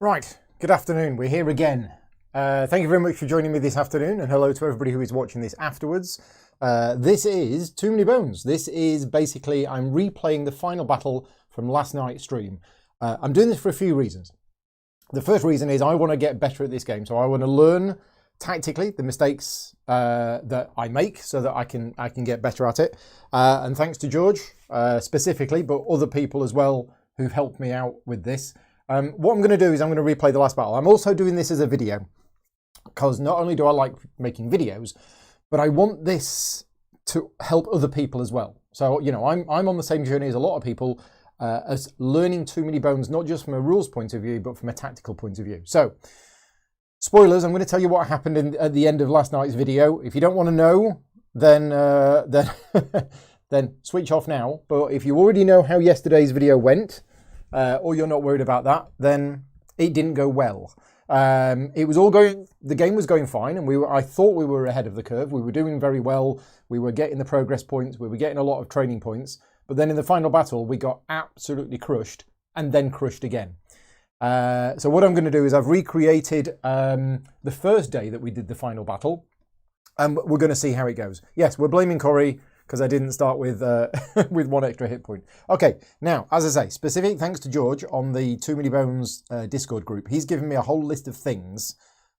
Right, good afternoon. We're here again. Thank you very much for joining me this afternoon, and hello to everybody who is watching this afterwards. This is Too Many Bones. This is basically, I'm replaying the final battle from last night's stream. I'm doing this for a few reasons. The first reason is I want to get better at this game, so I want to learn tactically the mistakes that I make so that I can get better at it. And thanks to George specifically, but other people as well who've helped me out with this. What I'm going to do is I'm going to replay the last battle. I'm also doing this as a video because not only do I like making videos, but I want this to help other people as well. So, you know, I'm on the same journey as a lot of people as learning Too Many Bones, not just from a rules point of view, but from a tactical point of view. So, spoilers, I'm going to tell you what happened at the end of last night's video. If you don't want to know, then then switch off now. But if you already know how yesterday's video went, or you're not worried about that, then it didn't go well. It was all going, the game was going fine, and I thought we were ahead of the curve. We were doing very well. We were getting the progress points. We were getting a lot of training points. But then in the final battle, we got absolutely crushed and then crushed again. So what I'm going to do is I've recreated the first day that we did the final battle, and we're going to see how it goes. Yes, we're blaming Corey because I didn't start with with one extra hit point. Okay, now, as I say, specific thanks to George on the Too Many Bones Discord group. He's given me a whole list of things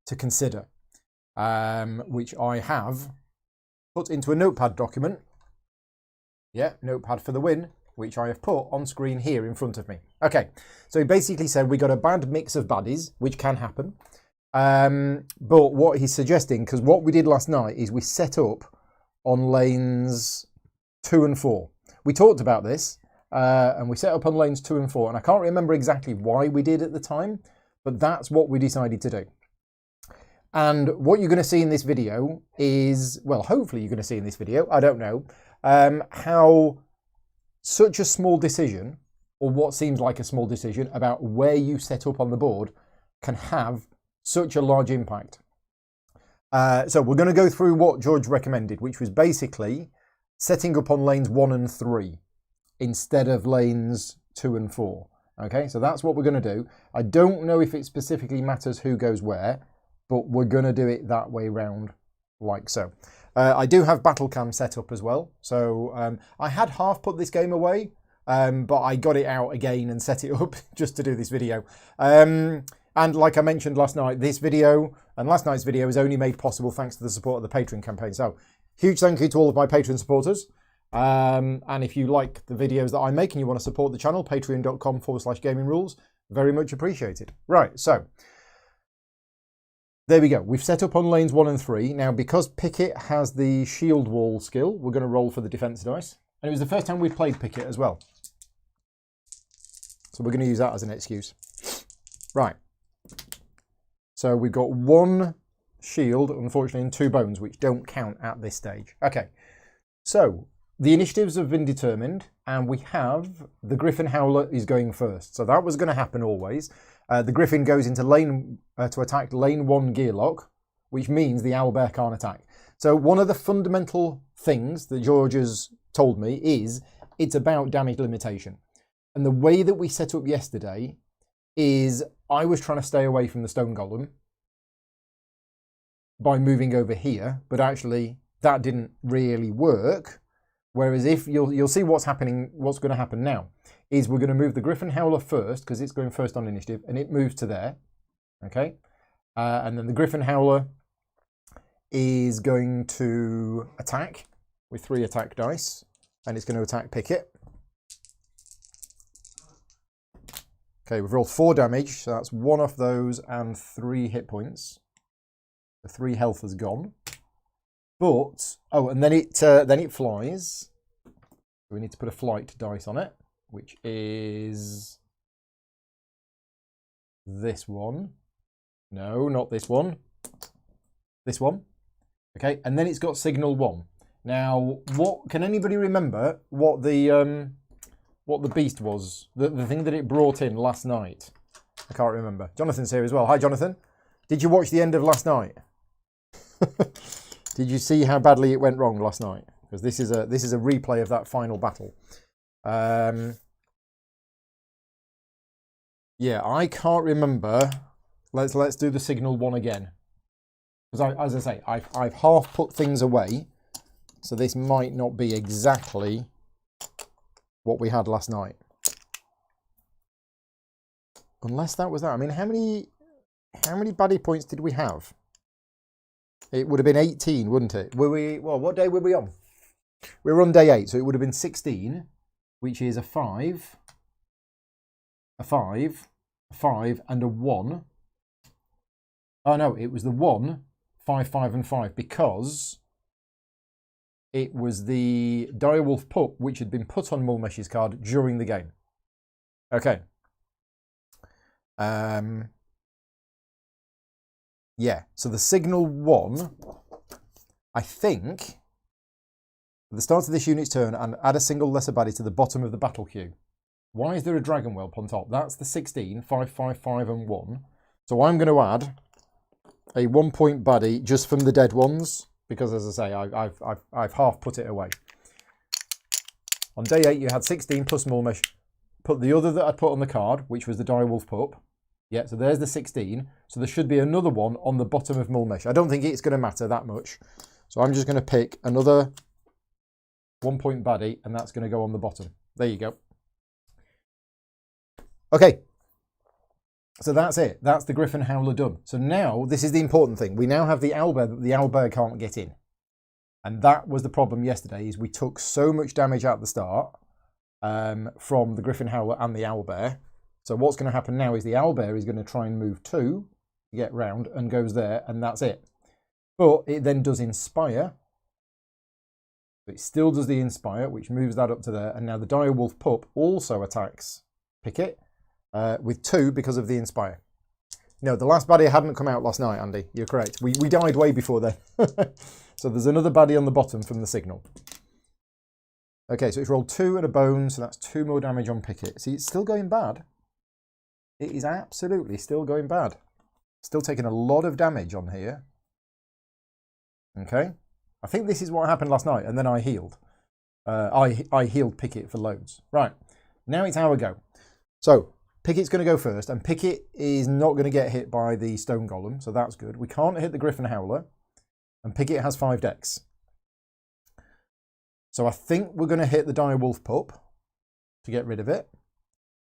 to consider, which I have put into a notepad document. Yeah, notepad for the win, which I have put on screen here in front of me. Okay, so he basically said we got a bad mix of baddies, which can happen. But what he's suggesting, because what we did last night is we set up on lanes 2 and 4. We talked about this, and we set up on lanes 2 and 4, and I can't remember exactly why we did at the time, but that's what we decided to do. And what you're going to see in this video is, well, hopefully you're going to see in this video, I don't know, how such a small decision, or what seems like a small decision, about where you set up on the board can have such a large impact. So we're going to go through what George recommended, which was basically setting up on lanes 1 and 3 instead of lanes 2 and 4. Okay, so that's what we're going to do. I don't know if it specifically matters who goes where, but we're going to do it that way round, like so. I do have battle cam set up as well. So I had half put this game away, but I got it out again and set it up just to do this video. And like I mentioned last night, this video and last night's video is only made possible thanks to the support of the Patreon campaign. So huge thank you to all of my Patreon supporters. And if you like the videos that I make and you want to support the channel, patreon.com/gaming rules, very much appreciated. Right, so there we go. We've set up on lanes 1 and 3. Now, because Picket has the shield wall skill, we're going to roll for the defense dice. And it was the first time we've played Picket as well. So we're going to use that as an excuse. Right. So we've got 1 shield, unfortunately, and 2 bones, which don't count at this stage. Okay. So the initiatives have been determined, and we have the Griffin Howler is going first. So that was going to happen always. The Griffin goes into lane to attack lane 1 gearlock, which means the Owlbear can't attack. So one of the fundamental things that George has told me is it's about damage limitation. And the way that we set up yesterday is I was trying to stay away from the stone golem by moving over here, but actually that didn't really work. Whereas if you'll see what's happening, what's going to happen now is we're going to move the Griffin Howler first because it's going first on initiative, and it moves to there. Okay, and then the Griffin Howler is going to attack with 3 attack dice, and it's going to attack Picket. Okay, we've rolled 4 damage, so that's 1 off those and 3 hit points. The 3 health has gone. But, oh, and then it flies. We need to put a flight dice on it, which is this one. No, not this one. This one. Okay, and then it's got signal 1. Now, what can anybody remember what the beast was? The thing that it brought in last night? I can't remember. Jonathan's here as well. Hi, Jonathan. Did you watch the end of last night? Did you see how badly it went wrong last night? Because this is a replay of that final battle. Yeah, I can't remember. Let's do the signal one again. Because as I say, I've half put things away, so this might not be exactly what we had last night. Unless that was that. I mean, how many baddie points did we have? It would have been 18, wouldn't it? Well, what day were we on? We were on day 8, so it would have been 16, which is a 5, a 5, a 5, and a 1. Oh no, it was the 1, 5, 5, and 5, because it was the Direwolf Pup which had been put on Mulmesh's card during the game. Okay. Yeah, so the signal 1, I think, at the start of this unit's turn, and add a single lesser baddie to the bottom of the battle queue. Why is there a dragon whelp on top? That's the 16, 5, 5, 5, and 1. So I'm going to add a 1-point baddie just from the dead ones, because as I say, I've half put it away. On day 8, you had 16 plus Mulmesh. Put the other that I put on the card, which was the Direwolf Pup. Yeah, so there's the 16. So there should be another one on the bottom of Mulmesh. I don't think it's going to matter that much. So I'm just going to pick another 1-point baddie, and that's going to go on the bottom. There you go. Okay. So that's it. That's the Griffin Howler done. So now, this is the important thing. We now have the owlbear that the owlbear can't get in. And that was the problem yesterday, is we took so much damage at the start from the Griffin Howler and the owlbear. So what's going to happen now is the owlbear is going to try and move 2, get round, and goes there, and that's it. But it then does Inspire. It still does the Inspire, which moves that up to there. And now the Direwolf Pup also attacks Picket with 2 because of the Inspire. No, the last baddie hadn't come out last night, Andy. You're correct. We died way before then. So there's another baddie on the bottom from the signal. Okay, so it's rolled 2 and a bone, so that's 2 more damage on Picket. See, it's still going bad. It is absolutely still going bad. Still taking a lot of damage on here. Okay. I think this is what happened last night, and then I healed. I healed Picket for loads. Right. Now it's our go. So, Picket's going to go first, and Picket is not going to get hit by the Stone Golem, so that's good. We can't hit the Griffin Howler, and Picket has 5 decks. So I think we're going to hit the Direwolf Pup to get rid of it.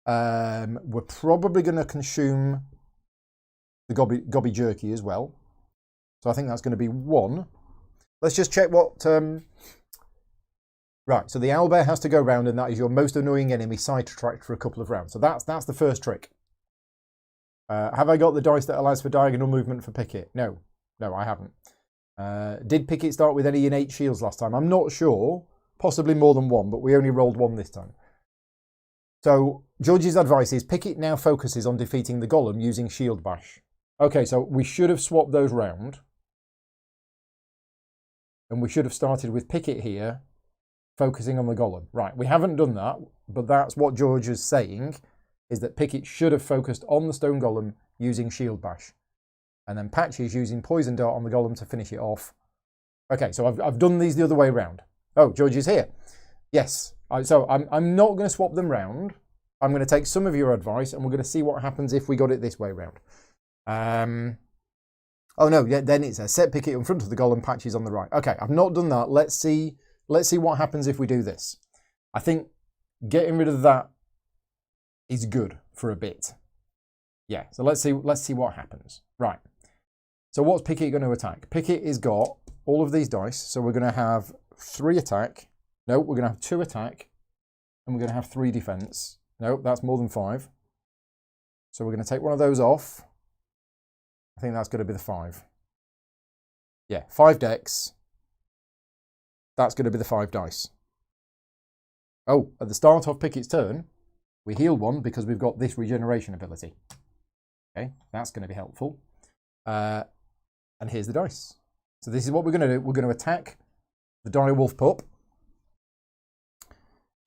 We're probably going to consume the Gobby Jerky as well. So I think that's going to be 1. Let's just check what... Right, so the owlbear has to go round, and that is your most annoying enemy sidetracked for a couple of rounds. So that's the first trick. Have I got the dice that allows for diagonal movement for Picket? No, I haven't. Did Picket start with any innate shields last time? I'm not sure. Possibly more than 1, but we only rolled 1 this time. So George's advice is Picket now focuses on defeating the Golem using Shield Bash. Okay, so we should have swapped those round. And we should have started with Picket here, focusing on the Golem. Right, we haven't done that, but that's what George is saying, is that Picket should have focused on the Stone Golem using Shield Bash. And then Patches using Poison Dart on the Golem to finish it off. Okay, so I've done these the other way around. Oh, George is here. Yes. So I'm not going to swap them round. I'm going to take some of your advice, and we're going to see what happens if we got it this way round. Oh no, yeah, then it's a set Picket in front of the Golem, Patches on the right. Okay, I've not done that. Let's see what happens if we do this. I think getting rid of that is good for a bit. Yeah, so let's see what happens. Right. So what's Picket going to attack? Picket has got all of these dice, so we're going to have 3 attack. No, we're going to have 2 attack, and we're going to have 3 defense. No, that's more than 5. So we're going to take one of those off. I think that's going to be the 5. Yeah, 5 decks. That's going to be the 5 dice. Oh, at the start of Picket's turn, we heal 1 because we've got this regeneration ability. Okay, that's going to be helpful. And here's the dice. So this is what we're going to do. We're going to attack the Direwolf Pup.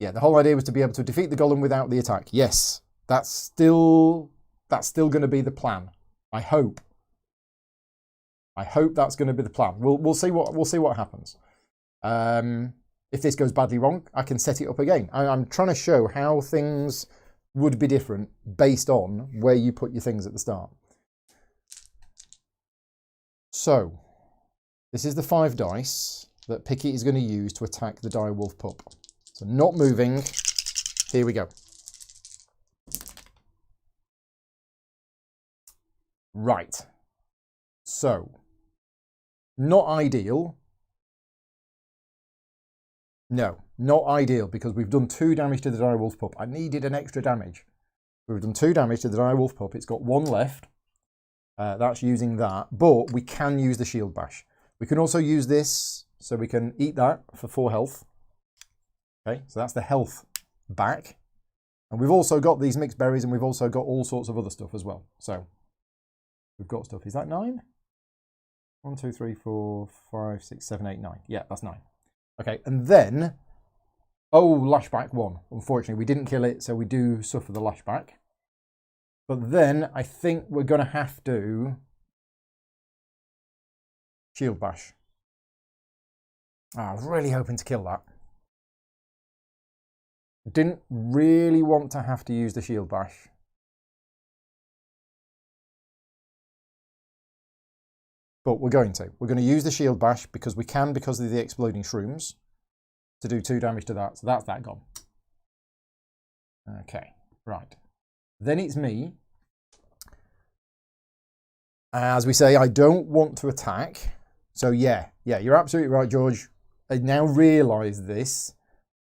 Yeah, the whole idea was to be able to defeat the Golem without the attack. Yes, that's still going to be the plan. I hope. I hope that's going to be the plan. We'll see what happens. If this goes badly wrong, I can set it up again. I'm trying to show how things would be different based on where you put your things at the start. So, this is the 5 dice that Picket is going to use to attack the direwolf pup. So not moving. Here we go. Right. So, not ideal. No, not ideal because we've done 2 damage to the direwolf pup. I needed an extra damage. We've done 2 damage to the direwolf pup. It's got 1 left. That's using that, but we can use the shield bash. We can also use this, so we can eat that for 4 health. Okay, so that's the health back. And we've also got these mixed berries, and we've also got all sorts of other stuff as well. So we've got stuff. Is that 9? 1, 2, 3, 4, 5, 6, 7, 8, 9. Yeah, that's 9. Okay, and then, oh, lashback 1. Unfortunately, we didn't kill it, so we do suffer the lashback. But then I think we're going to have to shield bash. I was really hoping to kill that. Didn't really want to have to use the shield bash. But we're going to. We're going to use the shield bash because we can, because of the exploding shrooms, to do 2 damage to that. So that's that gone. Okay, right. Then it's me. As we say, I don't want to attack. So yeah, you're absolutely right, George. I now realise this.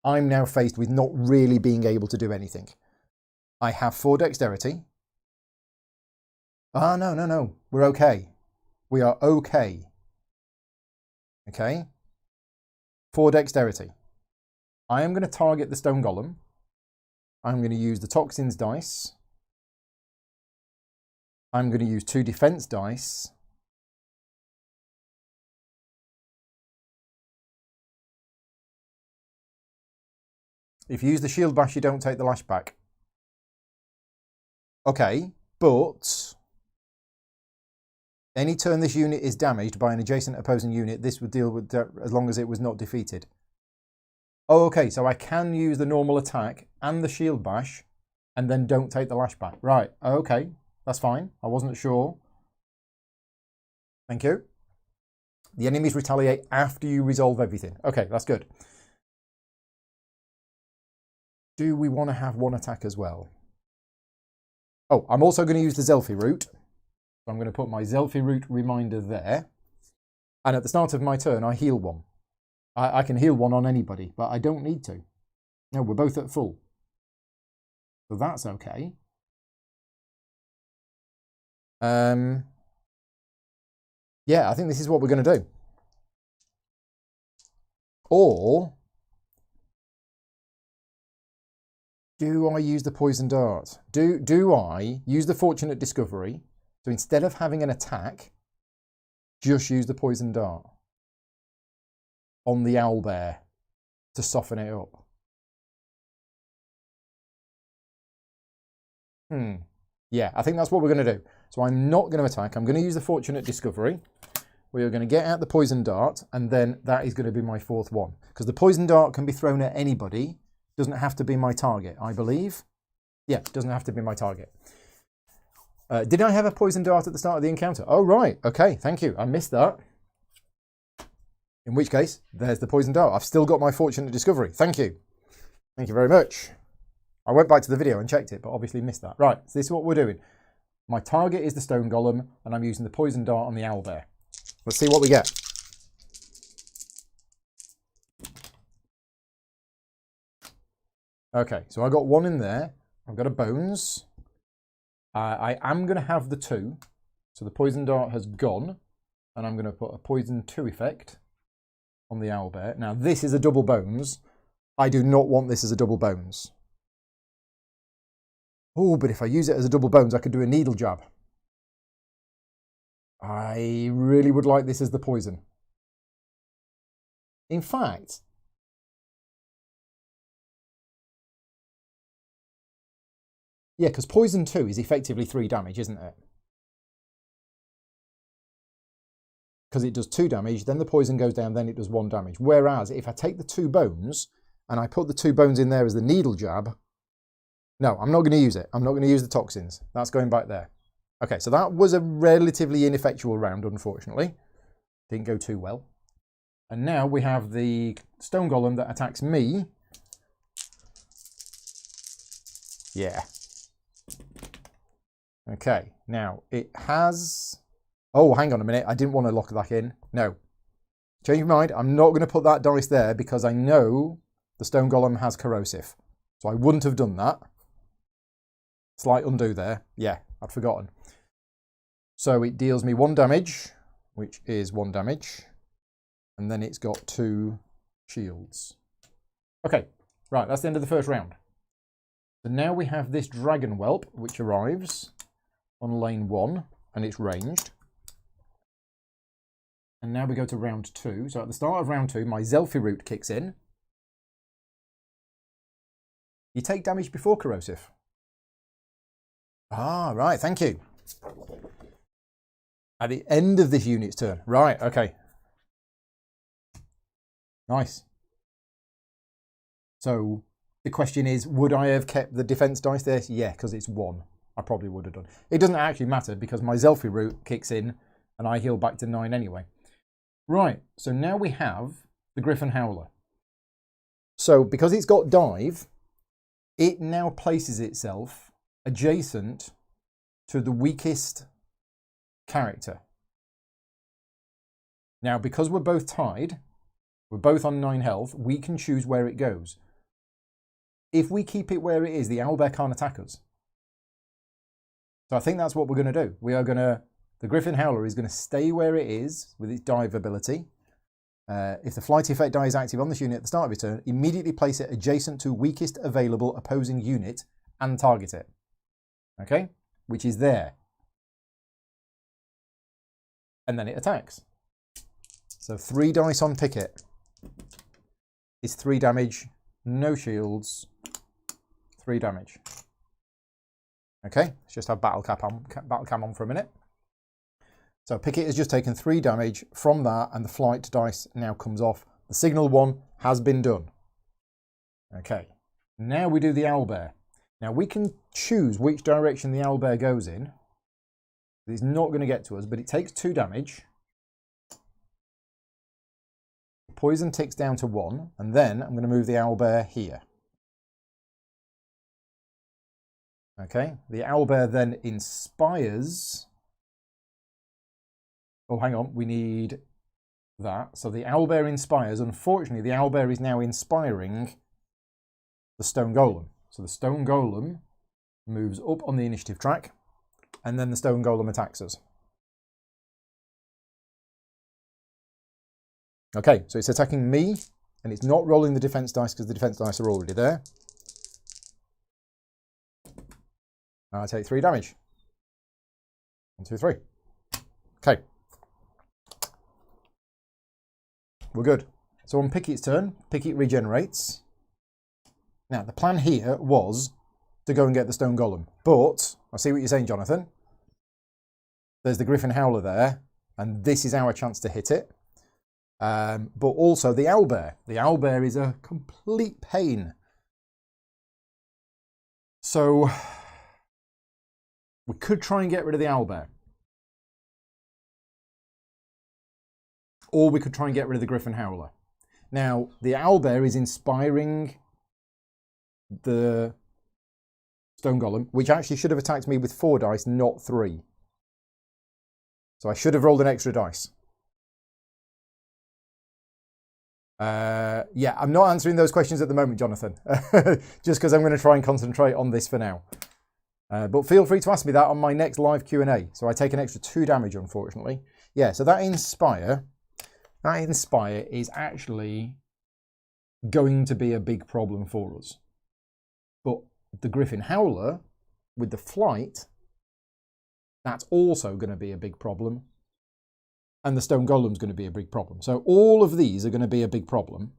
I'm now faced with not really being able to do anything. I have 4 dexterity. Ah, no. We're okay. We are okay. Okay. 4 dexterity. I am going to target the stone golem. I'm going to use the toxins dice. I'm going to use 2 defense dice. If you use the shield bash, you don't take the lashback. Okay, but any turn this unit is damaged by an adjacent opposing unit, this would deal with that as long as it was not defeated. Oh, okay, so I can use the normal attack and the shield bash and then don't take the lashback. Right, okay, that's fine. I wasn't sure. Thank you. The enemies retaliate after you resolve everything. Okay, that's good. Do we want to have 1 attack as well? Oh, I'm also going to use the Zelfie route. So I'm going to put my Zelfie route reminder there. And at the start of my turn, I heal 1. I can heal 1 on anybody, but I don't need to. No, we're both at full. So that's okay. Yeah, I think this is what we're going to do. Or do I use the poison dart? Do I use the fortunate discovery? So instead of having an attack, just use the poison dart on the owlbear to soften it up. Yeah, I think that's what we're going to do. So I'm not going to attack. I'm going to use the fortunate discovery. We are going to get out the poison dart, and then that is going to be my 4th one. Because the poison dart can be thrown at anybody. Doesn't have to be my target, I believe. Yeah, doesn't have to be my target. Did I have a poison dart at the start of the encounter? Oh, right. Okay, thank you. I missed that. In which case, there's the poison dart. I've still got my fortunate discovery. Thank you. Thank you very much. I went back to the video and checked it, but obviously missed that. Right, so this is what we're doing. My target is the stone golem, and I'm using the poison dart on the owlbear. Let's see what we get. Okay, so I got 1 in there. I've got a bones. I am going to have the 2. So the poison dart has gone. And I'm going to put a poison 2 effect on the owlbear. Now this is a double bones. I do not want this as a double bones. Oh, but if I use it as a double bones, I could do a needle jab. I really would like this as the poison. In fact, yeah, because poison 2 is effectively 3 damage, isn't it? Because it does 2 damage, then the poison goes down, then it does 1 damage. Whereas if I take the 2 bones and I put the 2 bones in there as the needle jab, No, I'm not going to use it. I'm not going to use the toxins. That's going back there. Okay, so that was a relatively ineffectual round, unfortunately. Didn't go too well. And now we have the stone golem that attacks me. Yeah. Okay, now it has... Oh, hang on a minute. I didn't want to lock that in. No. Change my mind. I'm not going to put that dice there because I know the stone golem has corrosive. So I wouldn't have done that. Slight undo there. Yeah, I'd forgotten. So it deals me 1 damage, which is 1 damage. And then it's got 2 shields. Okay, right, that's the end of the first round. So now we have this dragon whelp, which arrives on lane 1, and it's ranged. And now we go to round 2. So at the start of round 2, my Zelfie root kicks in. You take damage before corrosive. Ah, right, thank you. At the end of this unit's turn. Right, okay. Nice. So the question is, would I have kept the defense dice there? Yeah, because it's 1. I probably would have done. It doesn't actually matter because my Zelfie root kicks in and I heal back to 9 anyway. Right, so now we have the Griffin Howler. So because it's got dive, it now places itself adjacent to the weakest character. Now, because we're both tied, we're both on 9 health, we can choose where it goes. If we keep it where it is, the owlbear can't attack us. So I think that's what we're going to do. The Griffin Howler is going to stay where it is with its dive ability. If the flight effect die is active on this unit at the start of your turn, immediately place it adjacent to weakest available opposing unit and target it. Okay? Which is there. And then it attacks. So 3 dice on Picket is 3 damage, no shields, 3 damage. Okay, let's just have battle cam on for a minute. So Picket has just taken 3 damage from that, and the flight dice now comes off. The signal one has been done. Okay, now we do the owlbear. Now we can choose which direction the owlbear goes in. It's not going to get to us, but it takes 2 damage. Poison ticks down to 1, and then I'm going to move the owlbear here. Okay, the owlbear then inspires. Oh, hang on, we need that. So the owlbear inspires. Unfortunately, the owlbear is now inspiring the stone golem. So the stone golem moves up on the initiative track, and then the stone golem attacks us. Okay, so it's attacking me, and it's not rolling the defense dice because the defense dice are already there. I take 3 damage. 1, 2, 3. Okay. We're good. So on Picket's turn, Picket regenerates. Now, the plan here was to go and get the stone golem. But, I see what you're saying, Jonathan. There's the Griffin Howler there, and this is our chance to hit it. But also the owlbear. The owlbear is a complete pain. So we could try and get rid of the owlbear. Or we could try and get rid of the Griffin Howler. Now, the owlbear is inspiring the stone golem, which actually should have attacked me with 4 dice, not 3. So I should have rolled an extra dice. Yeah, I'm not answering those questions at the moment, Jonathan, just because I'm going to try and concentrate on this for now. But feel free to ask me that on my next live Q&A. So I take an extra 2 damage, unfortunately. Yeah, so that inspire is actually going to be a big problem for us. But the Griffin Howler, with the flight, that's also going to be a big problem. And the stone golem's going to be a big problem. So all of these are going to be a big problem.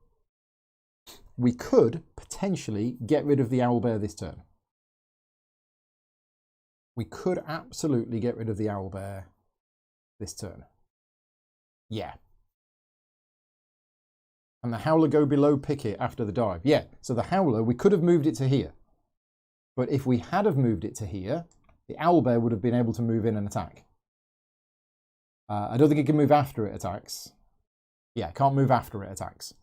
We could potentially get rid of the owlbear this turn. We could absolutely get rid of the owlbear this turn. Yeah. And the howler go below Picket after the dive. Yeah, so the howler, we could have moved it to here. But if we had have moved it to here, the owlbear would have been able to move in and attack. I don't think it can move after it attacks. Yeah, it can't move after it attacks.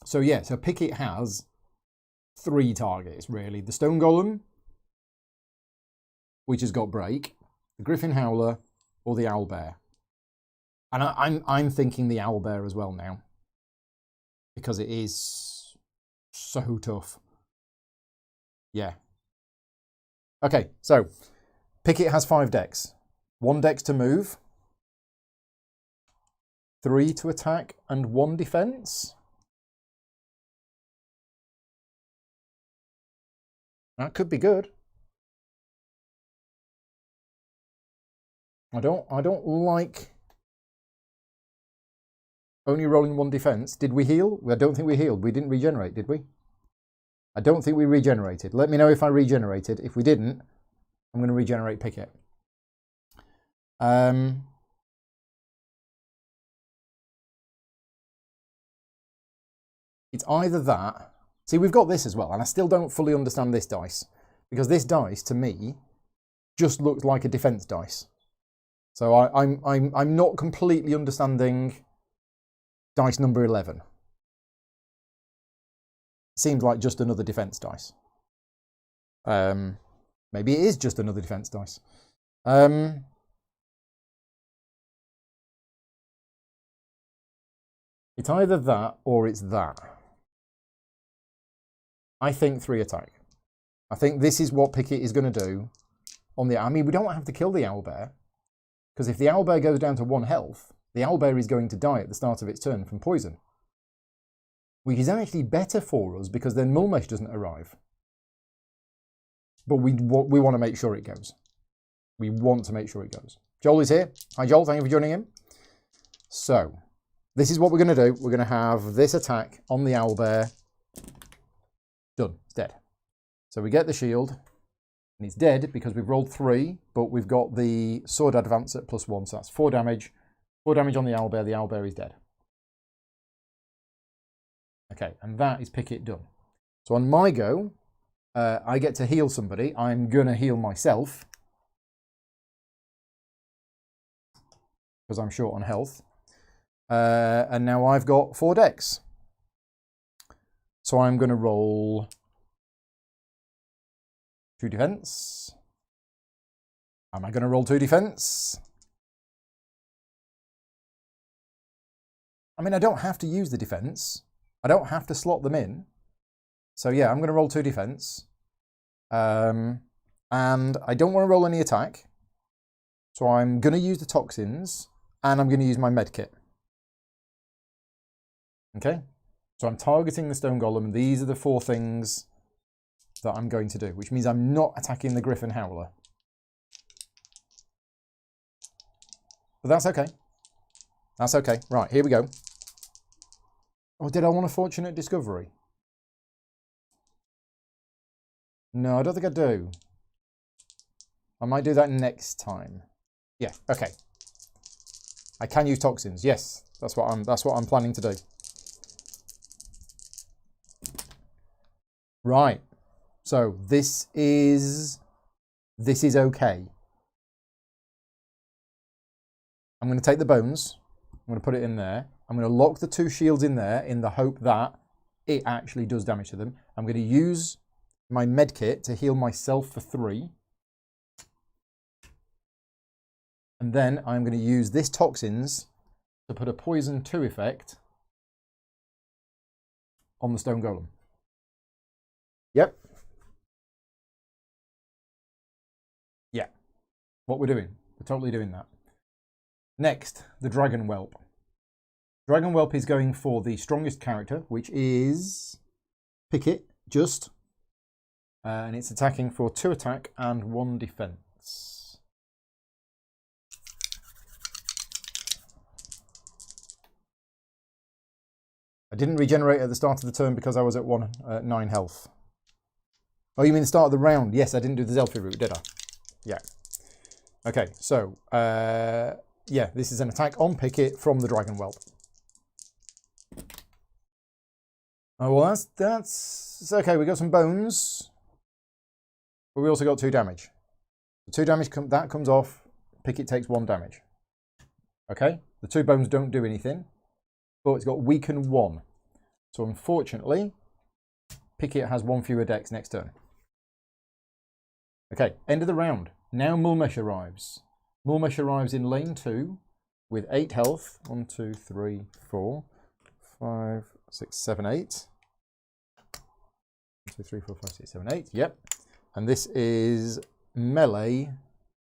So yeah, so Picket has 3 targets really. The Stone Golem, which has got break, the Griffin Howler, or the Owlbear. And I'm thinking the Owlbear as well now, because it is so tough. Yeah. Okay, so Picket has 5 decks. 1 dex to move, 3 to attack, and 1 defense. That could be good. I don't like only rolling 1 defense. Did we heal? I don't think we healed. We didn't regenerate, did we? I don't think we regenerated. Let me know if I regenerated. If we didn't, I'm going to regenerate Picket. It's either that. See, we've got this as well, and I still don't fully understand this dice, because this dice to me just looks like a defense dice. So I'm not completely understanding dice number 11. Seems like just another defense dice. Maybe it is just another defense dice. It's either that or it's that. I think 3 attack. I think this is what Picket is going to do on the... I mean, we don't have to kill the owlbear, because if the owlbear goes down to 1 health, the owlbear is going to die at the start of its turn from poison, which is actually better for us because then Mulmesh doesn't arrive. But we want to make sure it goes. We want to make sure it goes. Joel is here. Hi, Joel. Thank you for joining in. So, this is what we're going to do. We're going to have this attack on the owlbear. Done. It's dead. So we get the shield, and it's dead because we've rolled 3, but we've got the sword advance at +1, so that's 4 damage. 4 damage on the owlbear. The owlbear is dead. Okay, and that is Picket done. So on my go, I get to heal somebody. I'm going to heal myself, because I'm short on health. And now I've got 4 decks. So I'm going to roll 2 defense. Am I going to roll 2 defense? I mean, I don't have to use the defense. I don't have to slot them in. So yeah, I'm going to roll 2 defense. And I don't want to roll any attack. So I'm going to use the toxins, and I'm going to use my medkit. Okay? So I'm targeting the Stone Golem, and these are the 4 things that I'm going to do, which means I'm not attacking the Griffin Howler. But that's okay. That's okay. Right, here we go. Oh, did I want a Fortunate Discovery? No, I don't think I do. I might do that next time. Yeah, okay. I can use toxins. Yes, that's what I'm planning to do. Right. So this is okay. I'm going to take the bones. I'm going to put it in there. I'm going to lock the 2 shields in there in the hope that it actually does damage to them. I'm going to use my medkit to heal myself for 3. And then I'm going to use this toxins to put a poison 2 effect on the Stone Golem. Yep. Yeah. What we're doing. We're totally doing that. Next, the Dragon Whelp. Dragon Whelp is going for the strongest character, which is Picket, just. And it's attacking for 2 attack and 1 defense. I didn't regenerate at the start of the turn because I was at 9 health. Oh, you mean the start of the round? Yes, I didn't do the Zelfie route, did I? Yeah. Okay, so, yeah, this is an attack on Picket from the Dragon Whelp. Oh, well, that's okay. We got some bones, but we also got 2 damage. 2 damage, that comes off. Picket takes 1 damage. Okay, the 2 bones don't do anything, but it's got weaken 1. So unfortunately, Picket has 1 fewer dex next turn. Okay, end of the round. Now Mulmesh arrives. Mulmesh arrives in lane 2 with 8 health. 1, 2, 3, 4, 5, 6, 7, 8. 1, 2, 3, 4, 5, 6, 7, 8. Yep. And this is melee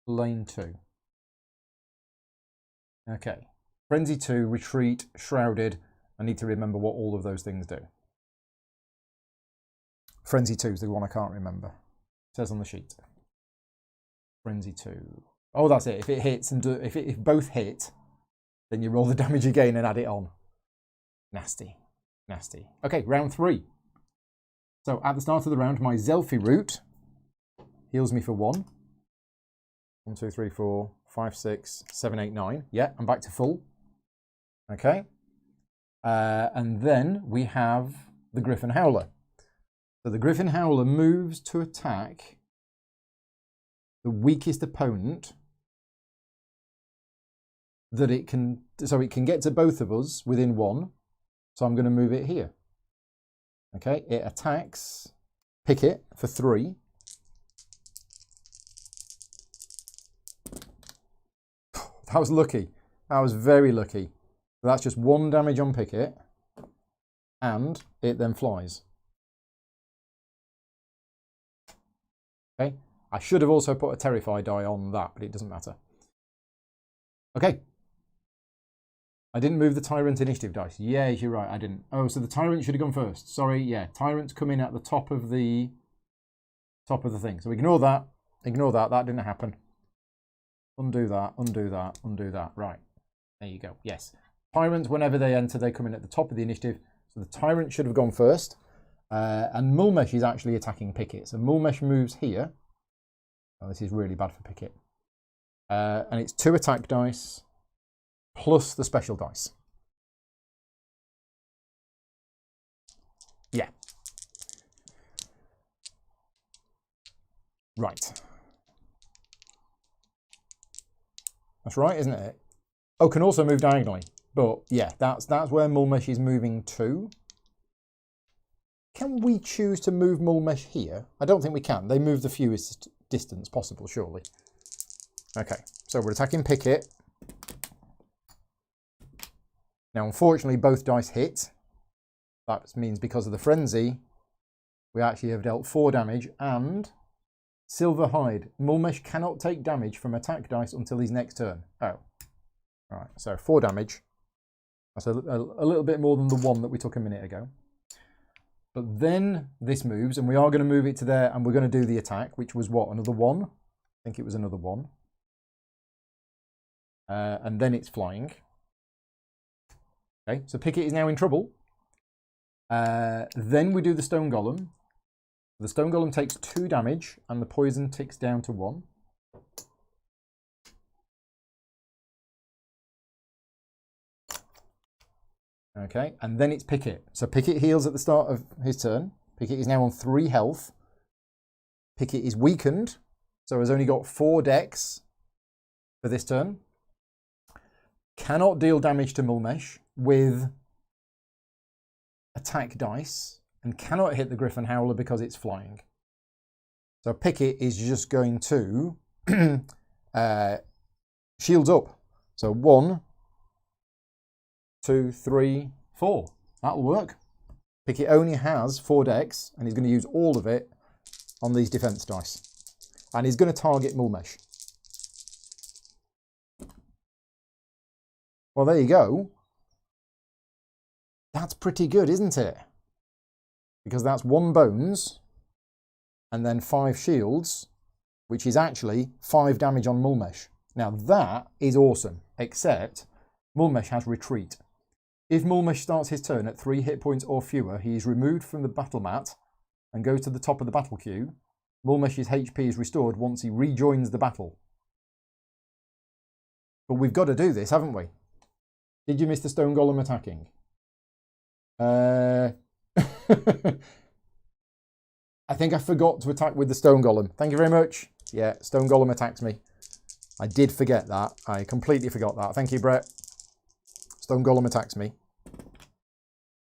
lane 2. Okay. Frenzy 2, retreat, shrouded. I need to remember what all of those things do. Frenzy 2 is the one I can't remember. It says on the sheet. Frenzy 2. Oh, that's it. If it hits and if both hit, then you roll the damage again and add it on. Nasty. Nasty. Okay, round 3. So at the start of the round, my Zelfie root heals me for 1. 1, 2, 3, 4, 5, 6, 7, 8, 9. Yeah, I'm back to full. Okay. And then we have the Griffin Howler. So the Griffin Howler moves to attack the weakest opponent that it can, so it can get to both of us within 1. So I'm going to move it here. Okay, it attacks Picket for 3. That was lucky. That was very lucky. So that's just 1 damage on Picket, and it then flies. Okay, I should have also put a Terrify die on that, but it doesn't matter. Okay. I didn't move the Tyrant initiative dice. Yeah, you're right, I didn't. Oh, so the Tyrant should have gone first. Sorry, yeah. Tyrant's coming at the top of the thing. So ignore that. Ignore that. That didn't happen. Undo that, undo that, undo that. Right. There you go. Yes. Tyrants, whenever they enter, they come in at the top of the initiative. So the Tyrant should have gone first. And Mulmesh is actually attacking Picket. So Mulmesh moves here. Oh, this is really bad for Picket. And it's 2 attack dice plus the special dice. Yeah. Right. That's right, isn't it? Oh, can also move diagonally. But yeah, that's where Mulmesh is moving to. Can we choose to move Mulmesh here? I don't think we can. They move the fewest distance possible, surely. Okay, so we're attacking Picket. Now, unfortunately, both dice hit. That means because of the frenzy, we actually have dealt 4 damage, and Silver Hide. Mulmesh cannot take damage from attack dice until his next turn. Oh. All right, so 4 damage. That's a little bit more than the 1 that we took a minute ago. But then this moves, and we are going to move it to there, and we're going to do the attack, which was what, another 1? I think it was another 1. And then it's flying. Okay, so Picket is now in trouble. Then we do the Stone Golem. The Stone Golem takes 2 damage, and the poison ticks down to 1. Okay, and then it's Picket. So Picket heals at the start of his turn. Picket is now on 3 health. Picket is weakened, so has only got 4 dex for this turn. Cannot deal damage to Mulmesh with attack dice, and cannot hit the Griffin Howler because it's flying. So Picket is just going to shields up. So 1, 2, 3, 4. That'll work. Picket only has 4 dex, and he's going to use all of it on these defense dice. And he's going to target Mulmesh. Well, there you go. That's pretty good, isn't it? Because that's 1 bones, and then 5 shields, which is actually 5 damage on Mulmesh. Now that is awesome, except Mulmesh has retreat. If Mulmesh starts his turn at 3 hit points or fewer, he is removed from the battle mat and goes to the top of the battle queue. Mulmesh's HP is restored once he rejoins the battle. But we've got to do this, haven't we? Did you miss the Stone Golem attacking? I think I forgot to attack with the stone golem. Thank you very much. Yeah, stone golem attacks me. I did forget that. I completely forgot that. Thank you, Brett. Stone golem attacks me.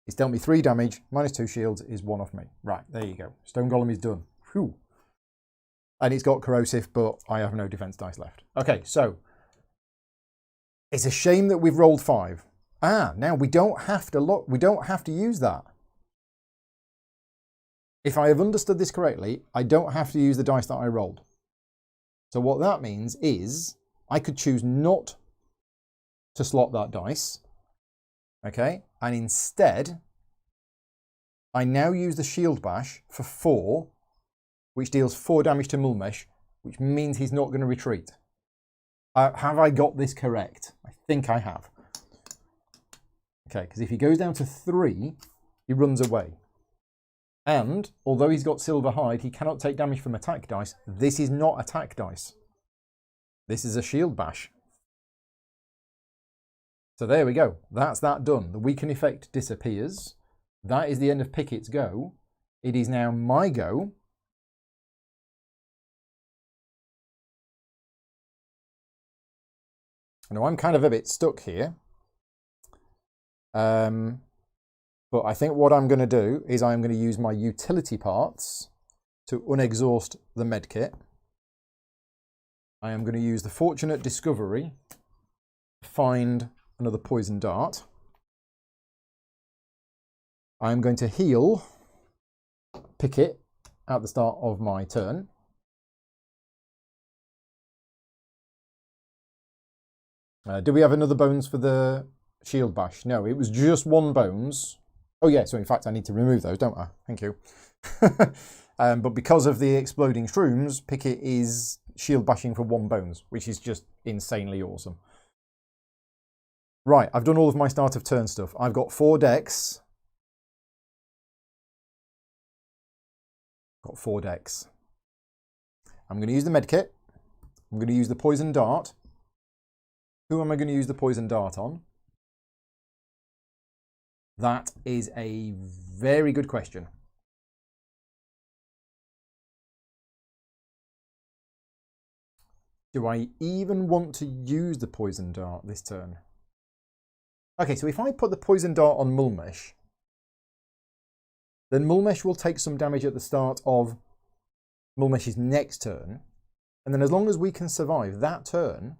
It's dealt me 3 damage, -2 shields, is 1 off me. Right, there you go. Stone golem is done. Whew. And it's got corrosive, but I have no defense dice left. Okay, so it's a shame that we've rolled 5. Now we don't have to look. We don't have to use that. If I have understood this correctly, I don't have to use the dice that I rolled. So what that means is I could choose not to slot that dice. Okay, and instead, I now use the shield bash for 4, which deals 4 damage to Mulmesh, which means he's not going to retreat. Have I got this correct? I think I have. Okay, because if he goes down to 3, he runs away. And although he's got silver hide, he cannot take damage from attack dice. This is not attack dice. This is a shield bash. So there we go. That's that done. The weaken effect disappears. That is the end of Picket's go. It is now my go. Now I'm kind of a bit stuck here. But I think what I'm going to do is I'm going to use my utility parts to unexhaust the medkit. I am going to use the fortunate discovery to find another poison dart. I am going to heal Picket at the start of my turn. Do we have another bones for the shield bash? No, it was just 1 bones. Oh yeah, so in fact I need to remove those, don't I? Thank you. But because of the exploding shrooms, Picket is shield bashing for 1 bones, which is just insanely awesome. Right, I've done all of my start of turn stuff. I've got 4 decks. Got 4 decks. I'm going to use the medkit. I'm going to use the poison dart. Who am I going to use the poison dart on? That is a very good question. Do I even want to use the poison dart this turn? Okay, so if I put the poison dart on Mulmesh, then Mulmesh will take some damage at the start of Mulmesh's next turn. And then as long as we can survive that turn,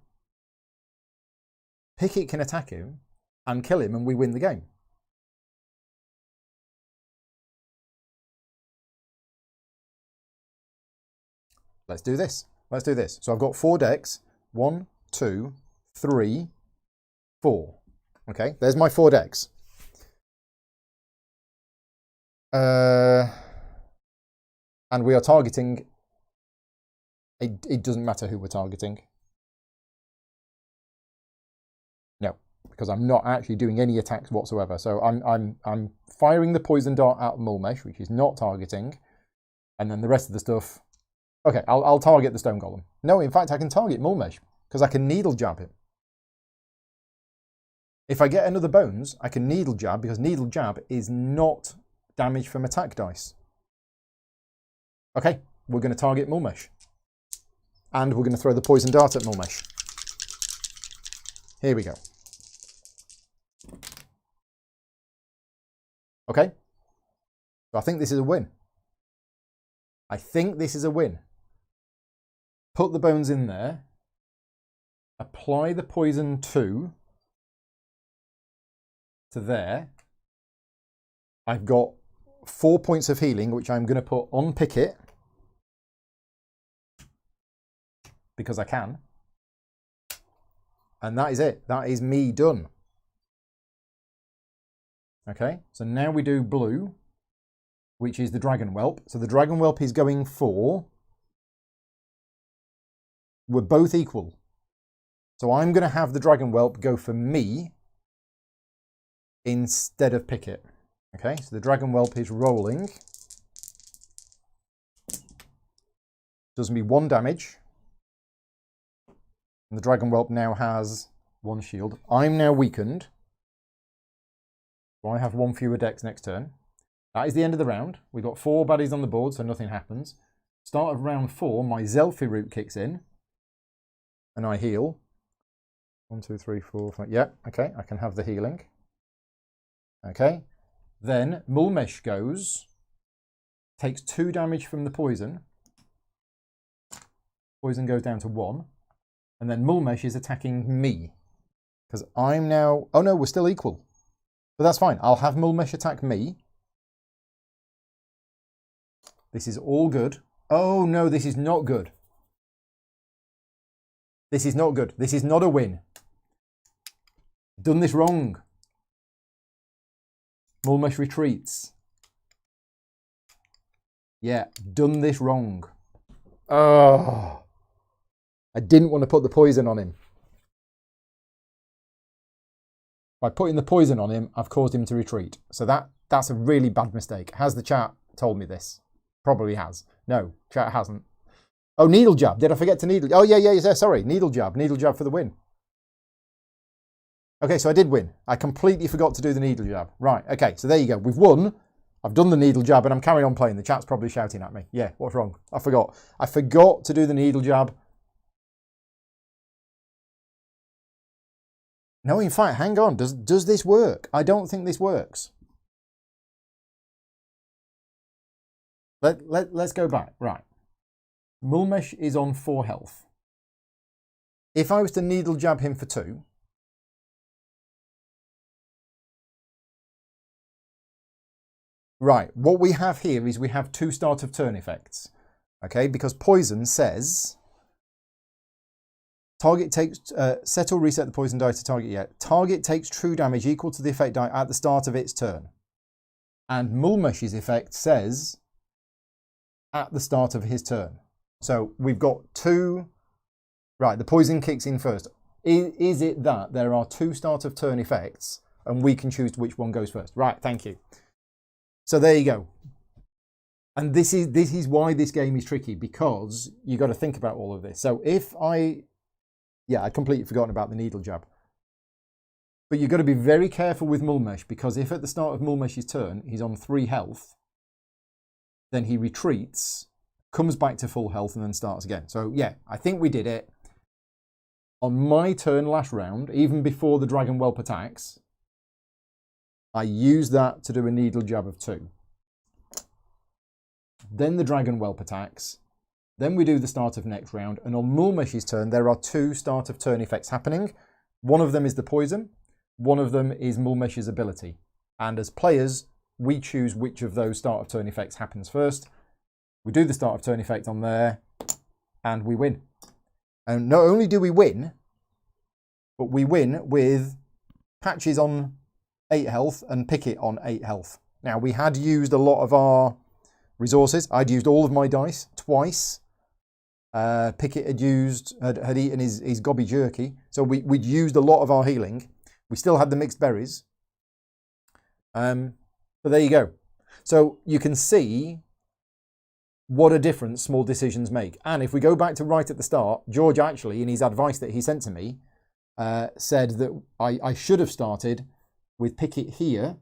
Picket can attack him and kill him and we win the game. Let's do this. Let's do this. So I've got 4 decks. 1, 2, 3, 4. Okay, there's my 4 decks. And we are targeting. It doesn't matter who we're targeting. No, because I'm not actually doing any attacks whatsoever. So I'm firing the poison dart at Mulmesh, which is not targeting, and then the rest of the stuff. Okay, I'll target the stone golem. No, in fact, I can target Mulmesh because I can needle jab him. If I get another bones, I can needle jab because needle jab is not damage from attack dice. Okay, we're going to target Mulmesh. And we're going to throw the poison dart at Mulmesh. Here we go. Okay, so I think this is a win. I think this is a win. Put the bones in there. Apply the poison to there. I've got 4 points of healing, which I'm going to put on Picket. Because I can. And that is it. That is me done. Okay, so now we do blue, which is the dragon whelp. So the dragon whelp is going for... We're both equal. So I'm going to have the dragon whelp go for me instead of Picket. Okay, so the dragon whelp is rolling. Does me 1 damage. And the dragon whelp now has 1 shield. I'm now weakened. So I have 1 fewer decks next turn. That is the end of the round. We've got 4 baddies on the board, so nothing happens. Start of round 4, my Zelfie route kicks in. And I heal. 1, 2, 3, 4, 5. Yeah, okay, I can have the healing. Okay. Then Mulmesh goes, takes 2 damage from the poison. Poison goes down to 1. And then Mulmesh is attacking me. Because I'm now... Oh no, we're still equal. But that's fine. I'll have Mulmesh attack me. This is all good. Oh no, this is not good. This is not good. This is not a win. Done this wrong. Mulmesh retreats. Yeah, done this wrong. Oh, I didn't want to put the poison on him. By putting the poison on him, I've caused him to retreat. So that's a really bad mistake. Has the chat told me this? Probably has. No, chat hasn't. Oh, needle jab. Did I forget to needle? Oh, yeah, sorry. Needle jab. Needle jab for the win. Okay, so I did win. I completely forgot to do the needle jab. Right, okay, so there you go. We've won. I've done the needle jab and I'm carrying on playing. The chat's probably shouting at me. Yeah, what's wrong? I forgot. I forgot to do the needle jab. No, in fact, hang on. Does this work? I don't think this works. Let's go back. Right. Mulmesh is on 4 health. If I was to needle jab him for 2... Right, what we have here is we have 2 start of turn effects. Okay, because poison says... Target takes... set or reset the poison die to target yet. Target takes true damage equal to the effect die at the start of its turn. And Mulmesh's effect says... at the start of his turn. So we've got 2... Right, the poison kicks in first. Is it that there are 2 start of turn effects and we can choose which one goes first? Right, thank you. So there you go. And this is why this game is tricky, because you got to think about all of this. So if I... Yeah, I'd completely forgotten about the needle jab. But you've got to be very careful with Mulmesh, because if at the start of Mulmesh's turn he's on 3 health, then he retreats, comes back to full health and then starts again. So yeah, I think we did it. On my turn last round, even before the Dragon Whelp attacks, I used that to do a needle jab of 2. Then the Dragon Whelp attacks. Then we do the start of next round. And on Mulmesh's turn, there are 2 start of turn effects happening. One of them is the poison. One of them is Mulmesh's ability. And as players, we choose which of those start of turn effects happens first. We do the start of turn effect on there, and we win. And not only do we win, but we win with Patches on 8 health and Picket on 8 health. Now, we had used a lot of our resources. I'd used all of my dice twice. Picket had eaten his gobby jerky. So we'd used a lot of our healing. We still had the mixed berries. But there you go. So you can see what a difference small decisions make. And if we go back to right at the start, George actually, in his advice that he sent to me, said that I should have started with Picket here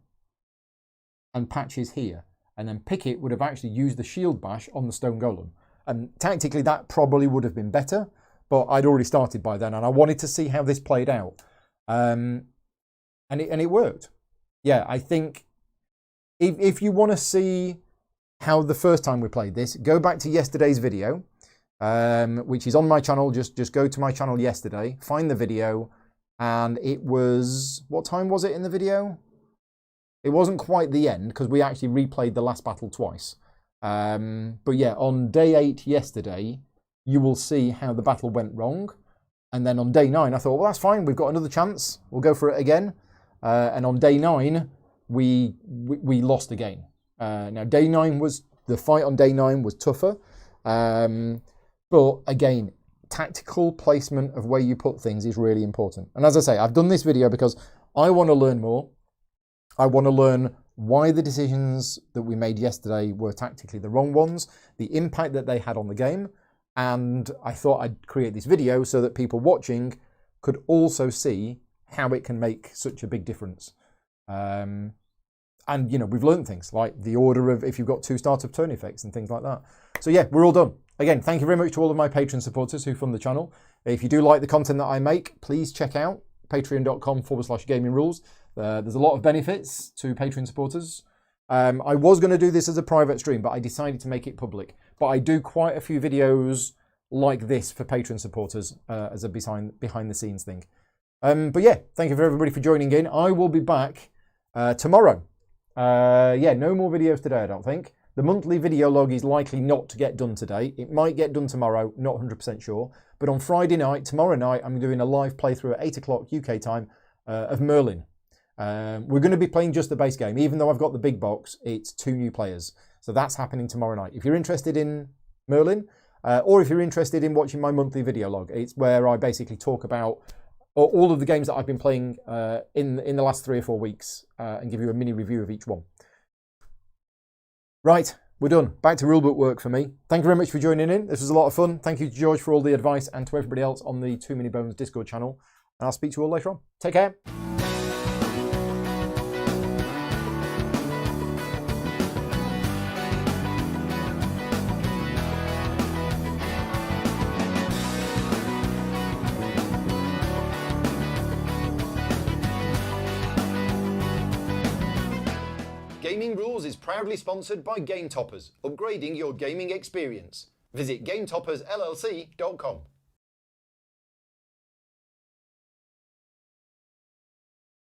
and Patches here. And then Picket would have actually used the shield bash on the stone golem. And tactically that probably would have been better, but I'd already started by then and I wanted to see how this played out. And it worked. Yeah, I think if you want to see how the first time we played this, go back to yesterday's video, which is on my channel. Just go to my channel yesterday, find the video, and it was... What time was it in the video? It wasn't quite the end, because we actually replayed the last battle twice. But yeah, on day 8 yesterday, you will see how the battle went wrong. And then on day 9, I thought, well, that's fine. We've got another chance. We'll go for it again. And on day 9, we lost again. Now, day 9 was... The fight on day 9 was tougher. But again, tactical placement of where you put things is really important. And as I say, I've done this video because I want to learn more. I want to learn why the decisions that we made yesterday were tactically the wrong ones, the impact that they had on the game, and I thought I'd create this video so that people watching could also see how it can make such a big difference. And, you know, we've learned things like the order of if you've got 2 start of turn effects and things like that. So yeah, we're all done. Again, thank you very much to all of my Patreon supporters who fund the channel. If you do like the content that I make, please check out patreon.com/gaming rules. There's a lot of benefits to Patreon supporters. I was going to do this as a private stream, but I decided to make it public. But I do quite a few videos like this for Patreon supporters as a behind the scenes thing. But yeah, thank you for everybody for joining in. I will be back tomorrow. Yeah, no more videos today, I don't think. The monthly video log is likely not to get done today. It might get done tomorrow, not 100% sure. But on Friday night, tomorrow night, I'm doing a live playthrough at 8 o'clock UK time of Merlin. We're going to be playing just the base game. Even though I've got the big box, it's 2 new players. So that's happening tomorrow night. If you're interested in Merlin, or if you're interested in watching my monthly video log, it's where I basically talk about all of the games that I've been playing in the last 3 or 4 weeks and give you a mini review of each one. Right, we're done. Back to rulebook work for me. Thank you very much for joining in. This was a lot of fun. Thank you to George for all the advice and to everybody else on the Too Many Bones Discord channel. And I'll speak to you all later on. Take care. Gaming Rules is proudly sponsored by Game Toppers, upgrading your gaming experience. Visit GameToppersLLC.com.